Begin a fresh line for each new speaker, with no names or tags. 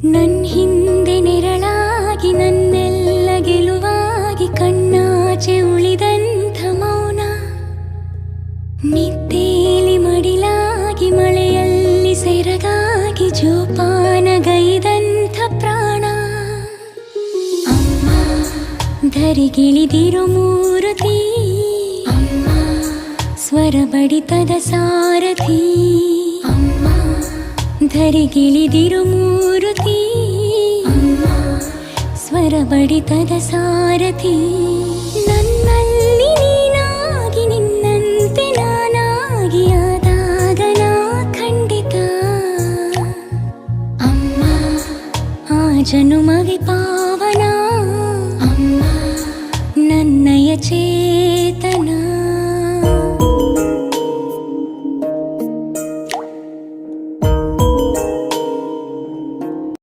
ನನ್ ಹಿಂದೆ ನೆರಳಾಗಿ ನನ್ನೆಲ್ಲ ಗೆಲುವಾಗಿ ಕಣ್ಣಾಚೆ ಉಳಿದಂಥ ಮೌನ, ನಿದ್ದೇಲಿ ಮಡಿಲಾಗಿ ಮಳೆಯಲ್ಲಿ ಸೆರಗಾಗಿ ಜೋಪಾನಗೈದಂಥ ಪ್ರಾಣ. ಅಮ್ಮ ಧರಿಗಿಳಿದಿರೋ ಮೂರುತಿ, ಅಮ್ಮ ಸ್ವರ ಬಡಿತದ ಸಾರಥಿ. ಅಮ್ಮ ಧರಿಗಿಳಿದಿರೋ ಮೂರುತಿ, ಅಮ್ಮ ಸ್ವರ ಬಡಿತದ ಸಾರಥಿ. ನನ್ನಲ್ಲಿ ನೀನಾಗಿ ನಿನ್ನಂತೆ ನಾನಾಗಿ ಆದಾಗ ನಾ ಖಂಡಿತ ಅಮ್ಮ ಆ ಜನುಮಗೆ ಪಾವನ. ಅಮ್ಮ ನನ್ನಯ ಚೇತನ.